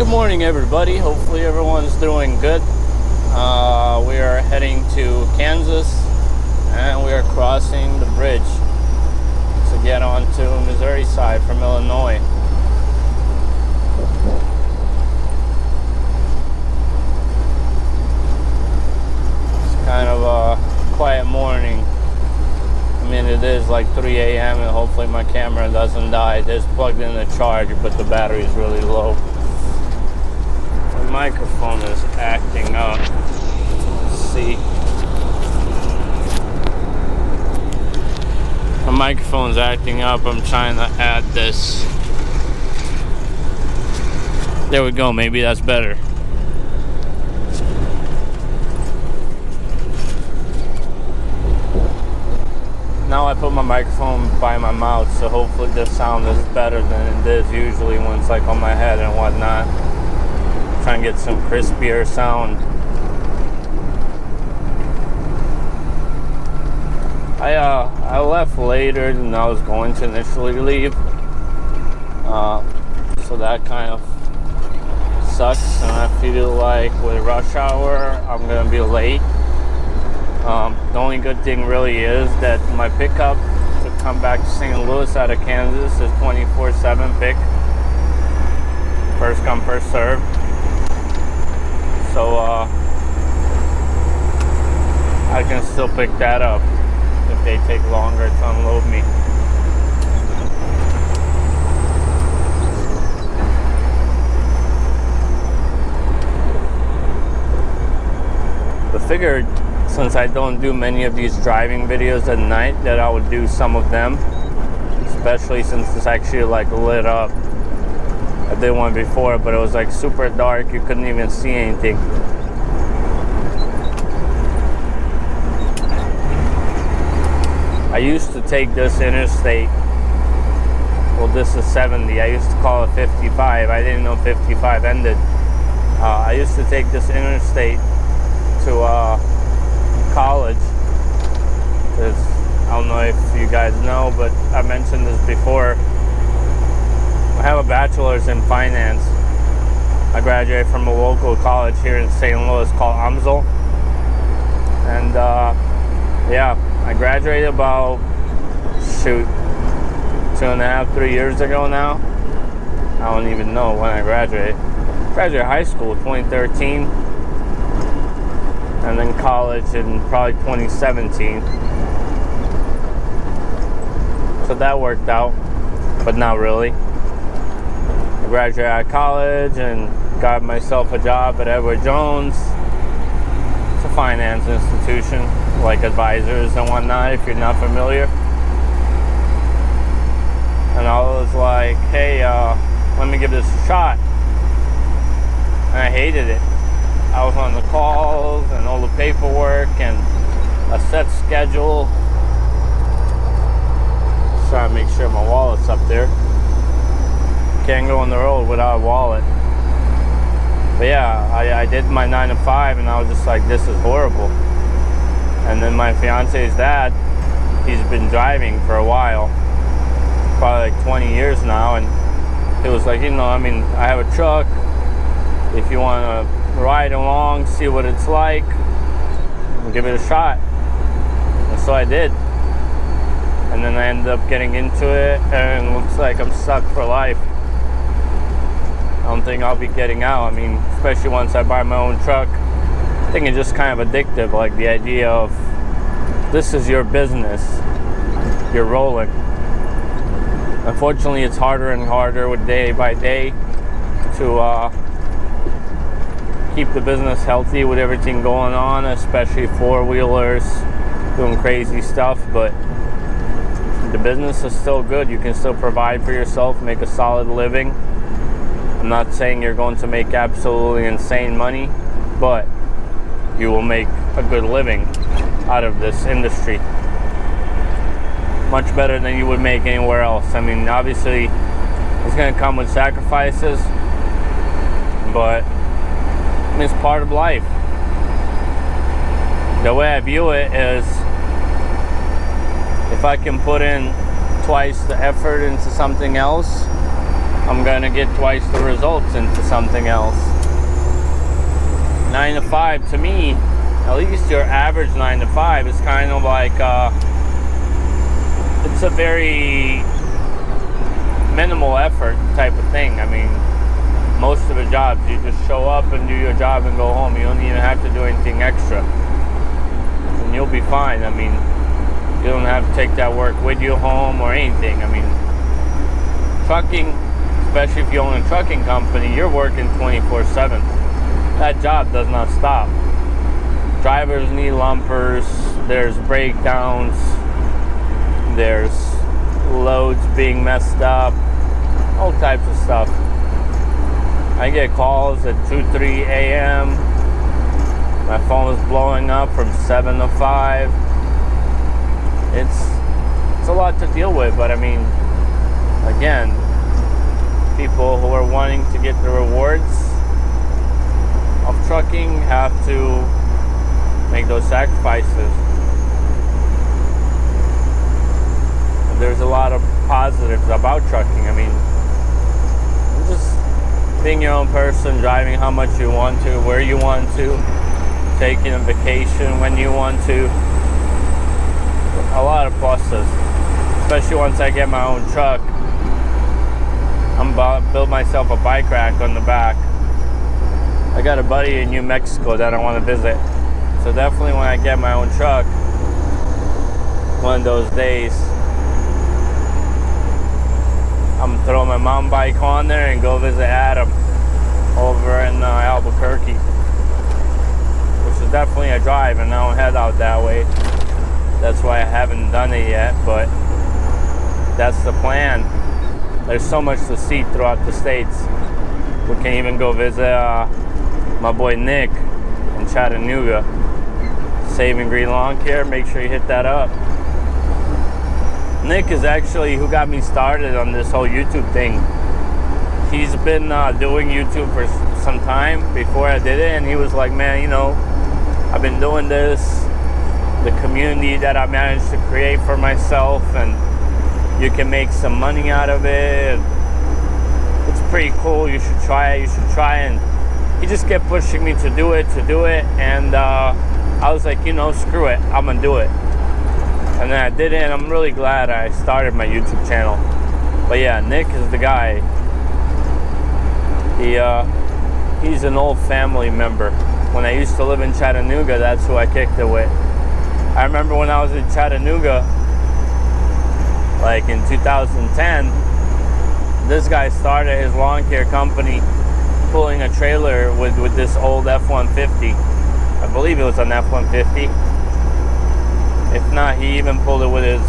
Good morning, everybody. Hopefully everyone's doing good. We are heading to Kansas and we are crossing the bridge to get onto Missouri side from Illinois. It's kind of a quiet morning. I mean, it is like 3 a.m. and hopefully my camera doesn't die. It is plugged in the charger, but the battery is really low. The microphone is acting up. Let's see. The microphone's acting up. I'm trying to add this. There we go. Maybe that's better. Now I put my microphone by my mouth, so hopefully the sound is better than it is usually when it's like on my head and whatnot. Try and get some crispier sound. I left later than I was going to initially leave, so that kind of sucks, and I feel like with rush hour I'm gonna be late. The only good thing really is that my pickup to come back to St. Louis out of Kansas is 24/7 pick, first come first serve. So I can still pick that up if they take longer to unload me. I figured since I don't do many of these driving videos at night that I would do some of them, especially since it's actually like lit up. I did one before, but it was like super dark. You couldn't even see anything. I used to take this interstate. Well, this is 70. I used to call it 55. I didn't know 55 ended. I used to take this interstate to college. Because I don't know if you guys know, but I mentioned this before. I have a bachelor's in finance. I graduated from a local college here in St. Louis called UMSL. And yeah, I graduated about, 2.5, 3 years ago now. I don't even know when I graduated. Graduated high school 2013. And then college in probably 2017. So that worked out, but not really. I graduated out of college and got myself a job at Edward Jones. It's a finance institution, like advisors and whatnot, if you're not familiar. And I was like, hey, let me give this a shot. And I hated it. I was on the calls and all the paperwork and a set schedule. Just trying to make sure my wallet's up there. Can't go on the road without a wallet. But yeah, I did my 9 to 5 and I was just like, this is horrible. And then my fiance's dad, he's been driving for a while, probably like 20 years now, and it was like, I have a truck. If you want to ride along, see what it's like, give it a shot. And so I did. And then I ended up getting into it, and it looks like I'm stuck for life. I don't think I'll be getting out. Especially once I buy my own truck. I think it's just kind of addictive, like the idea of this is your business. You're rolling. Unfortunately, it's harder and harder with day by day to keep the business healthy with everything going on, especially four-wheelers doing crazy stuff, but the business is still good. You can still provide for yourself, make a solid living. I'm not saying you're going to make absolutely insane money, but you will make a good living out of this industry. Much better than you would make anywhere else. Obviously, it's going to come with sacrifices, but it's part of life. The way I view it is, if I can put in twice the effort into something else, I'm gonna get twice the results into something else. 9 to 5 to me, at least your average 9 to 5 is kind of like it's a very minimal effort type of thing. I mean, most of the jobs, you just show up and do your job and go home. You don't even have to do anything extra, and you'll be fine. I mean, you don't have to take that work with you home or anything. I mean, trucking, especially if you own a trucking company, you're working 24/7. That job does not stop. Drivers need lumpers, there's breakdowns, there's loads being messed up, all types of stuff. I get calls at 2, 3 a.m. My phone is blowing up from 7 to 5. It's a lot to deal with, but I mean, again, people who are wanting to get the rewards of trucking have to make those sacrifices. There's a lot of positives about trucking. I mean, just being your own person, driving how much you want to, where you want to, taking a vacation when you want to. A lot of pluses, especially once I get my own truck. I'm about to build myself a bike rack on the back. I got a buddy in New Mexico that I want to visit, so definitely when I get my own truck, one of those days, I'm gonna throw my mountain bike on there and go visit Adam over in Albuquerque, which is definitely a drive, and I don't head out that way. That's why I haven't done it yet, but that's the plan. There's so much to see throughout the States. We can even go visit my boy Nick in Chattanooga, Saving Green Lawn Care. Make sure you hit that up. Nick is actually who got me started on this whole YouTube thing. He's been doing YouTube for some time before I did it, and he was like, man, you know, I've been doing this, the community that I managed to create for myself, and you can make some money out of it. It's pretty cool. You should try it. And he just kept pushing me to do it. And I was like, you know, screw it. I'm going to do it. And then I did it, and I'm really glad I started my YouTube channel. But yeah, Nick is the guy. He's an old family member. When I used to live in Chattanooga, that's who I kicked it with. I remember when I was in Chattanooga, like in 2010, this guy started his lawn care company pulling a trailer with this old F-150. I believe it was an F-150. If not, he even pulled it with his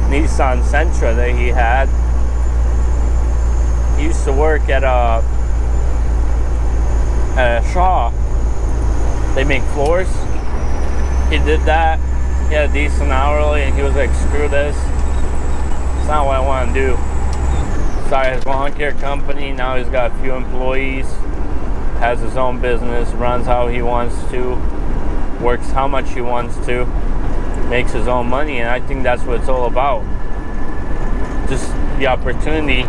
Nissan Sentra that he had. He used to work at Shaw. They make floors. He did that. He had a decent hourly, and he was like, screw this. It's not what I want to do. Started his lawn care company. Now he's got a few employees, has his own business, runs how he wants to, works how much he wants to, makes his own money, and I think that's what it's all about. Just the opportunity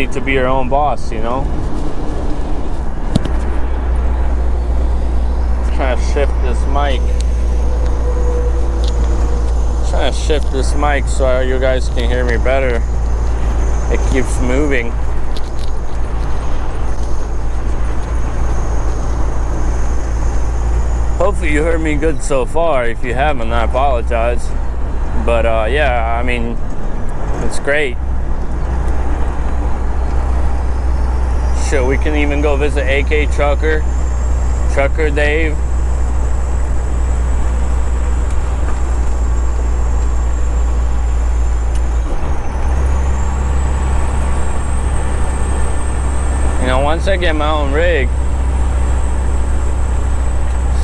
to be your own boss, you know? Trying to shift this mic. Trying to shift this mic so you guys can hear me better. It keeps moving. Hopefully you heard me good so far. If you haven't, I apologize. But yeah, I mean, it's great. Shit, we can even go visit AK Trucker Dave. You know, once I get my own rig,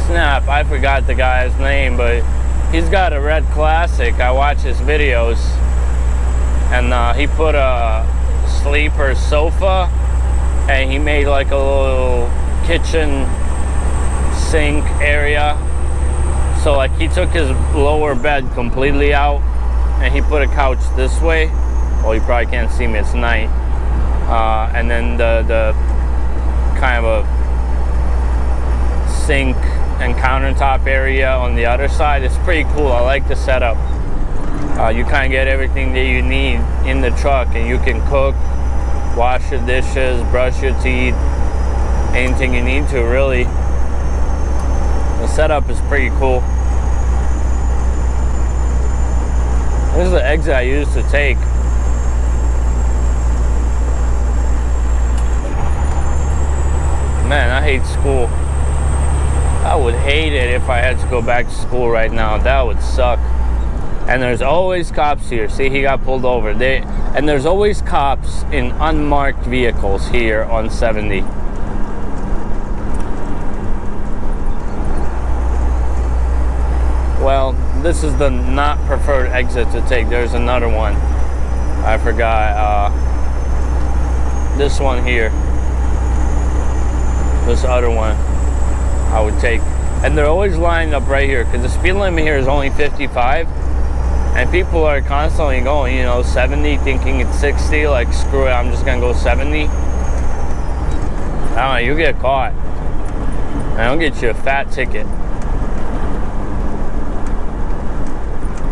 snap, I forgot the guy's name, but he's got a red Classic. I watch his videos, and he put a sleeper sofa, and he made like a little kitchen sink area. So like he took his lower bed completely out, and he put a couch this way, Well, you probably can't see me, it's night. And then the kind of a sink and countertop area on the other side. It's pretty cool. I like the setup. You kind of get everything that you need in the truck, and you can cook, wash your dishes, brush your teeth, anything you need to, really. The setup is pretty cool. This is the exit I used to take. Man, I hate school. I would hate it if I had to go back to school right now. That would suck. And there's always cops here. See, he got pulled over. And there's always cops in unmarked vehicles here on 70. Well, this is the not preferred exit to take. There's another one. I forgot. This one here. This other one I would take. And they're always lined up right here because the speed limit here is only 55. And people are constantly going, you know, 70, thinking it's 60. Like, screw it, I'm just going to go 70. I don't know, you get caught. And I'll get you a fat ticket.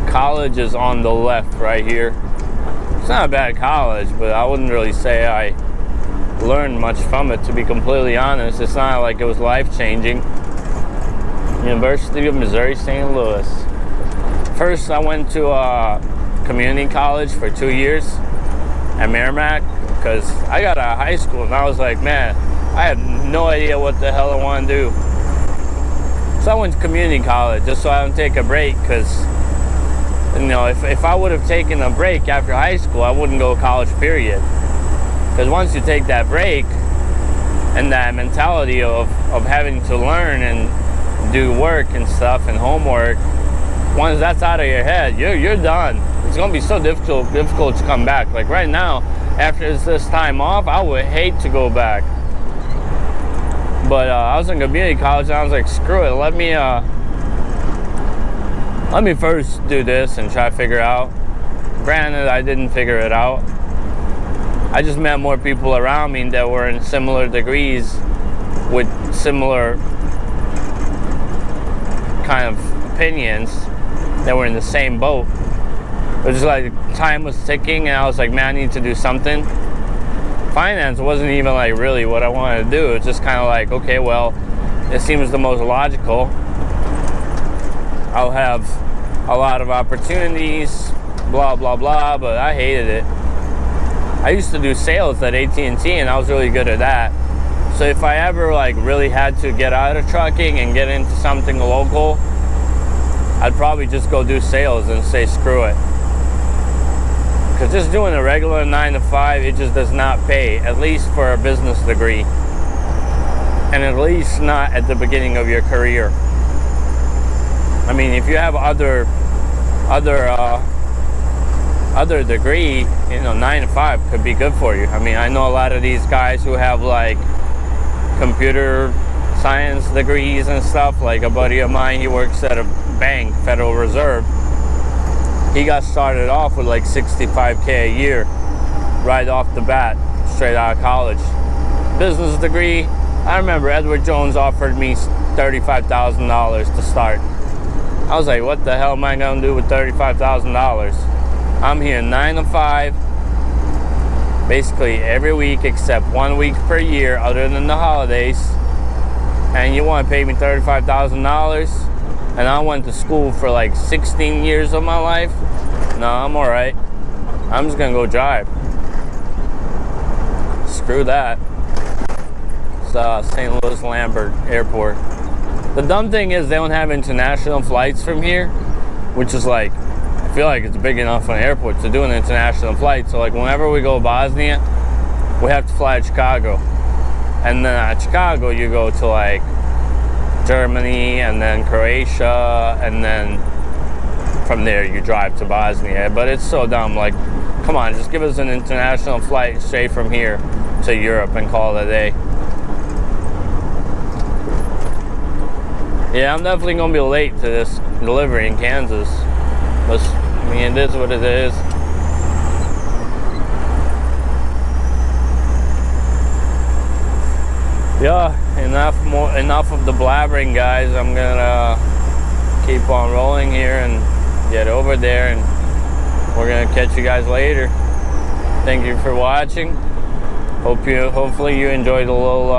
College is on the left right here. It's not a bad college, but I wouldn't really say I learned much from it, to be completely honest. It's not like it was life-changing. University of Missouri St. Louis. First, I went to community college for 2 years at Merrimack because I got out of high school and I was like, man, I have no idea what the hell I want to do. So I went to community college just so I don't take a break, because, you know, if I would have taken a break after high school, I wouldn't go to college, period. Because once you take that break and that mentality of having to learn and do work and stuff and homework, once that's out of your head, you're done. It's gonna be so difficult to come back. Like right now, after this time off, I would hate to go back. But I was in community college and I was like, screw it, let me first do this and try to figure it out. Granted, I didn't figure it out. I just met more people around me that were in similar degrees with similar kind of opinions that were in the same boat. It was just like time was ticking and I was like, man, I need to do something. Finance wasn't even like really what I wanted to do. It's just kind of like, okay, well, it seems the most logical. I'll have a lot of opportunities, blah, blah, blah, but I hated it. I used to do sales at AT&T and I was really good at that. So if I ever like really had to get out of trucking and get into something local, I'd probably just go do sales and say screw it. Because just doing a regular 9 to 5, it just does not pay, at least for a business degree. And at least not at the beginning of your career. I mean, if you have other degree, you know, 9 to 5 could be good for you. I mean, I know a lot of these guys who have like computer science degrees and stuff. Like a buddy of mine, he works at a bank, Federal Reserve. He got started off with like $65K a year right off the bat, straight out of college. Business degree, I remember Edward Jones offered me $35,000 to start. I was like, what the hell am I gonna do with $35,000? I'm here 9 to 5, basically every week except 1 week per year other than the holidays. And you want to pay me $35,000? And I went to school for like 16 years of my life? No, I'm alright. I'm just gonna go drive. Screw that. It's St. Louis Lambert Airport. The dumb thing is they don't have international flights from here, which is like, I feel like it's big enough an airport to do an international flight. So like whenever we go to Bosnia, we have to fly to Chicago. And then at Chicago, you go to like Germany and then Croatia, and then from there you drive to Bosnia. But it's so dumb. Like, come on, just give us an international flight straight from here to Europe and call it a day. Yeah, I'm definitely gonna be late to this delivery in Kansas. But I mean, it is what it is. Yeah, enough of the blabbering, guys. I'm gonna keep on rolling here and get over there, and we're gonna catch you guys later. Thank you for watching. Hopefully you enjoyed a little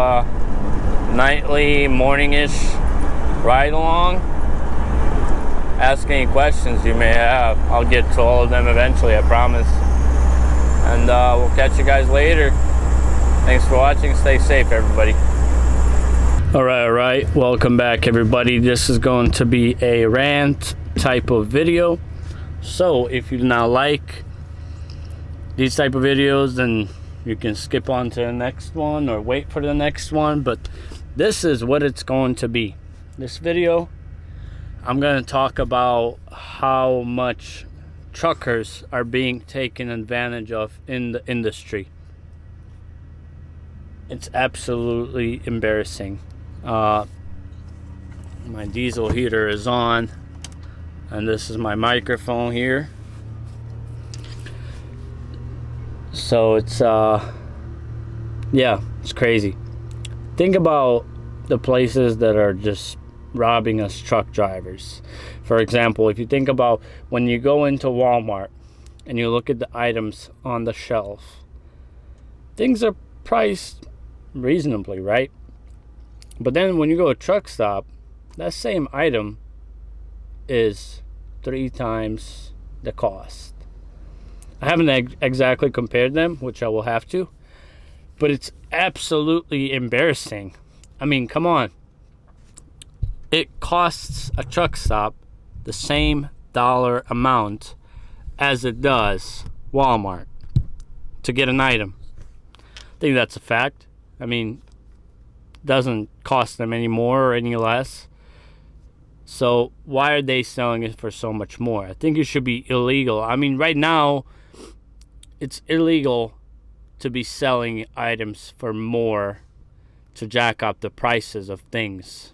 nightly, morning-ish ride along. Ask any questions you may have. I'll get to all of them eventually, I promise. And we'll catch you guys later. Thanks for watching. Stay safe, everybody. All right. Welcome back, everybody. This is going to be a rant type of video. So if you do not like these type of videos, then you can skip on to the next one or wait for the next one. But this is what it's going to be. This video, I'm going to talk about how much truckers are being taken advantage of in the industry. It's absolutely embarrassing. My diesel heater is on, and this is my microphone here. So it's yeah, it's crazy. Think about the places that are just robbing us truck drivers. For example, if you think about when you go into Walmart and you look at the items on the shelf, things are priced reasonably, right? But then when you go to a truck stop, that same item is 3 times the cost. I haven't exactly compared them, which I will have to, but it's absolutely embarrassing. I mean, come on. It costs a truck stop the same dollar amount as it does Walmart to get an item. I think that's a fact. I mean, doesn't cost them any more or any less. So why are they selling it for so much more? I think it should be illegal. I mean, right now it's illegal to be selling items for more to jack up the prices of things.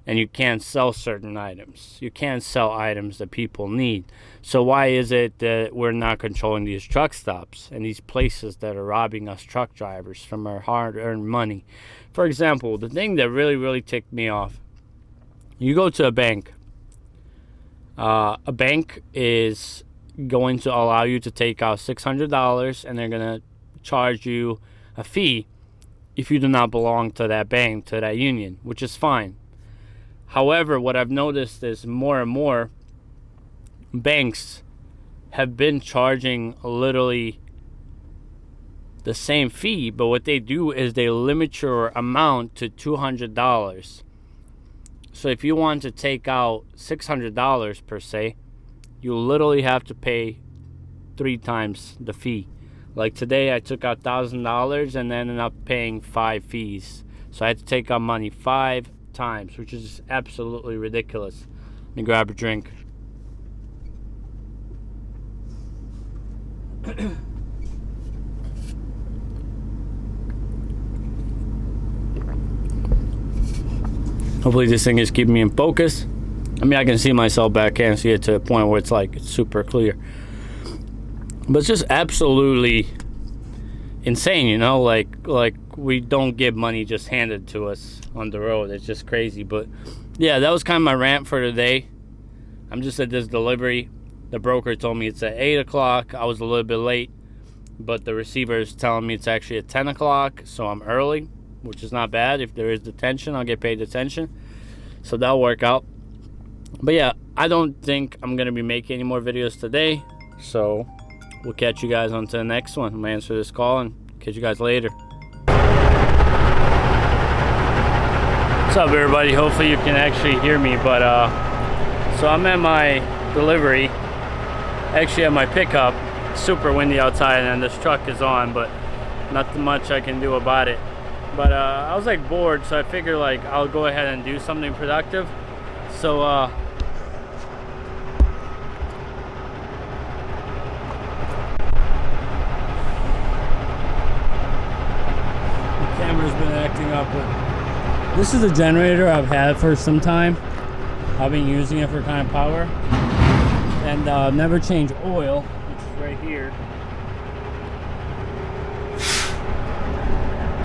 And you can't sell certain items. You can't sell items that people need. So why is it that we're not controlling these truck stops and these places that are robbing us truck drivers from our hard-earned money? For example, the thing that really ticked me off, you go to a bank. A bank is going to allow you to take out $600, and they're going to charge you a fee if you do not belong to that bank, to that union, which is fine. However, what I've noticed is more and more banks have been charging literally the same fee, but what they do is they limit your amount to $200. So if you want to take out $600 per se, you literally have to pay 3 times the fee. Like today I took out $1,000 and ended up paying 5 fees. So I had to take out money 5 times, which is absolutely ridiculous. Let me grab a drink. Hopefully this thing is keeping me in focus. I mean, I can see myself back, can't see it to a point where it's like it's super clear. But it's just absolutely insane, you know, like we don't get money just handed to us on the road. It's just crazy. But yeah, that was kind of my rant for today. I'm just at this delivery. The broker told me it's at 8 o'clock. I was a little bit late, but the receiver is telling me it's actually at 10 o'clock, so I'm early, which is not bad. If there is detention, I'll get paid detention, so that'll work out. But yeah, I don't think I'm gonna be making any more videos today, so we'll catch you guys on to the next one. I'm gonna answer this call and catch you guys later. What's up, everybody? Hopefully you can actually hear me. But so I'm at my delivery, actually at my pickup. It's super windy outside and this truck is on, but not much I can do about it. But I was like bored, so I figured like I'll go ahead and do something productive. So camera's been acting up, but this is a generator I've had for some time. I've been using it for kind of power, and never changed oil, which is right here.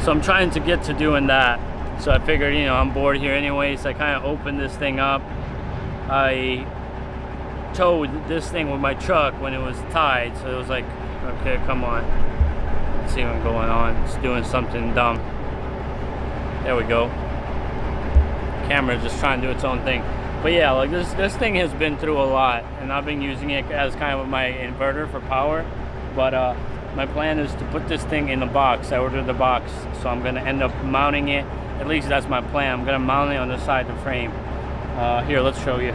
So I'm trying to get to doing that. So I figured, you know, I'm bored here anyways. I kind of opened this thing up. I towed this thing with my truck when it was tied, so it was like, okay, come on. Let's see what's going on. It's doing something dumb. There we go. Camera's just trying to do its own thing. But yeah, like this thing has been through a lot, and I've been using it as kind of my inverter for power. But my plan is to put this thing in the box. I ordered the box, so I'm gonna end up mounting it. At least that's my plan. I'm gonna mount it on the side of the frame. Here, let's show you.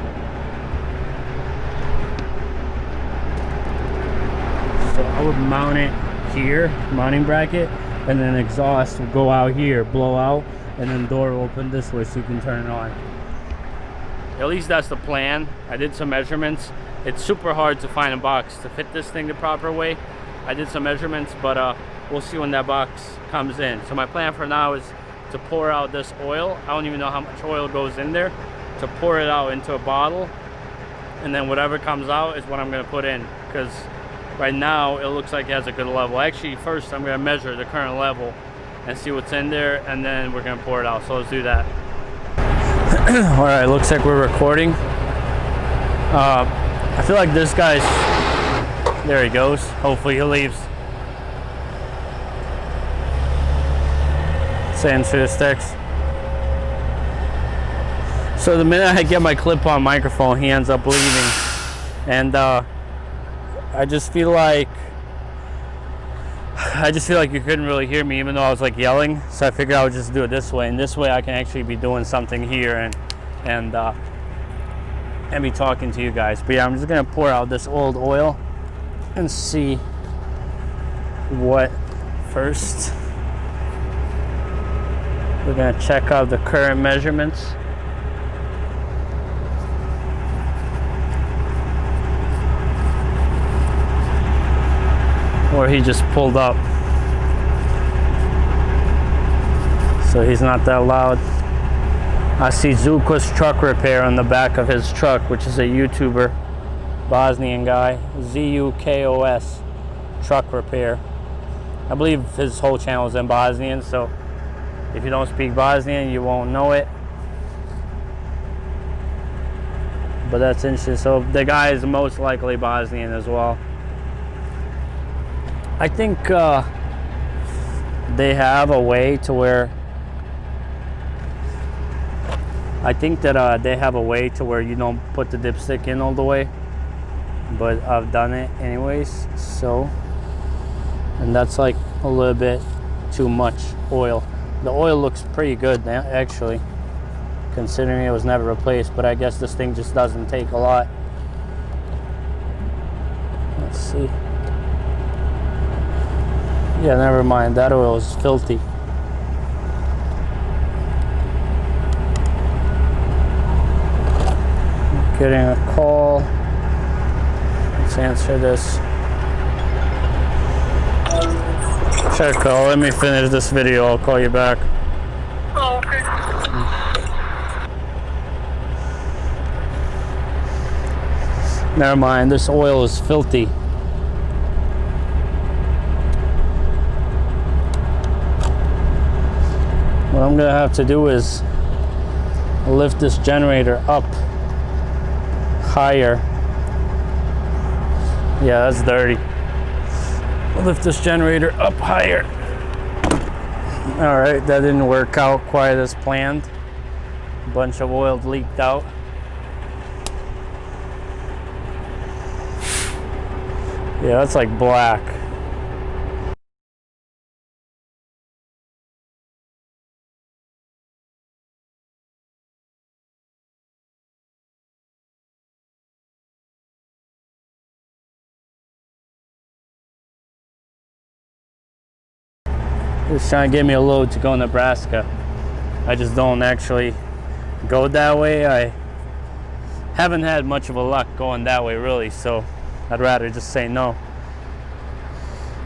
So I would mount it here, mounting bracket, and then exhaust will go out here, blow out, and then door will open this way so you can turn it on. At least that's the plan. I did some measurements. It's super hard to find a box to fit this thing the proper way. I did some measurements, but we'll see when that box comes in. So my plan for now is to pour out this oil. I don't even know how much oil goes in there. To pour it out into a bottle, and then whatever comes out is what I'm gonna put in, because right now it looks like it has a good level. Actually, first I'm gonna measure the current level and see what's in there, and then we're gonna pour it out. So let's do that. All right, looks like we're recording. I feel like this guy's, there he goes. Hopefully he leaves. Let's answer this text. So the minute I get my clip-on microphone, he ends up leaving, and I just feel like you couldn't really hear me, even though I was like yelling. So I figured I would just do it this way, and this way I can actually be doing something here and be talking to you guys. But yeah, I'm just gonna pour out this old oil and see what first. We're gonna check out the current measurements. Or he just pulled up, so he's not that loud. I see Zuko's Truck Repair on the back of his truck, which is a YouTuber, Bosnian guy, Zukos Truck Repair. I believe his whole channel is in Bosnian, so if you don't speak Bosnian, you won't know it. But that's interesting. So the guy is most likely Bosnian as well. I think they have a way to where you don't put the dipstick in all the way, but I've done it anyways. So, and that's like a little bit too much oil. The oil looks pretty good now, actually, considering it was never replaced, but I guess this thing just doesn't take a lot. Let's see. Yeah, never mind. That oil is filthy. Getting a call. Let's answer this. Check call. Let me finish this video. I'll call you back. Oh, okay. Never mind. This oil is filthy. What I'm gonna have to do is lift this generator up higher. Yeah, that's dirty. Lift this generator up higher. All right, that didn't work out quite as planned. A bunch of oil leaked out. Yeah, that's like black. Just trying to get me a load to go Nebraska. I just don't actually go that way. I haven't had much of a luck going that way, really, so I'd rather just say no.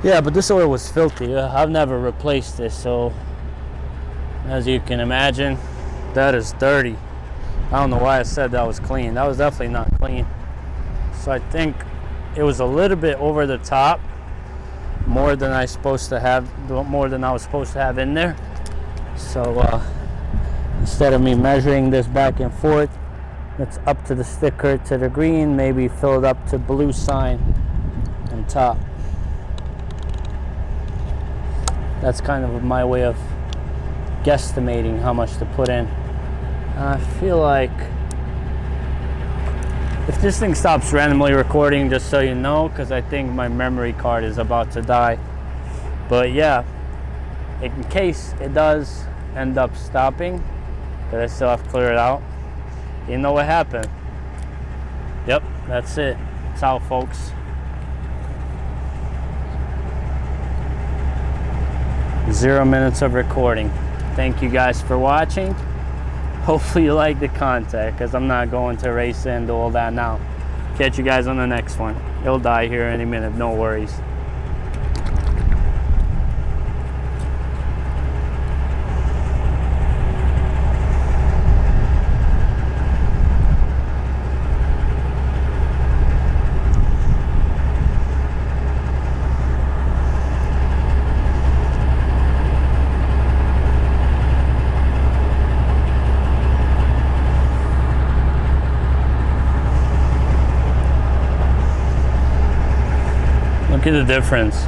Yeah, but this oil was filthy. I've never replaced this, so as you can imagine, that is dirty. I don't know why I said that was clean. That was definitely not clean. So I think it was a little bit over the top, more than I was supposed to have in there. So Instead of me measuring this back and forth, it's up to the sticker to the green, maybe fill it up to blue sign and top. That's kind of my way of guesstimating how much to put in. I feel like if this thing stops randomly recording, just so you know, because I think my memory card is about to die. But yeah, in case it does end up stopping, because I still have to clear it out, you know what happened. Yep, that's it. It's out, folks. 0 minutes of recording. Thank you guys for watching. Hopefully you like the content, because I'm not going to race and do all that now. Catch you guys on the next one. It'll die here any minute, no worries. Look at the difference.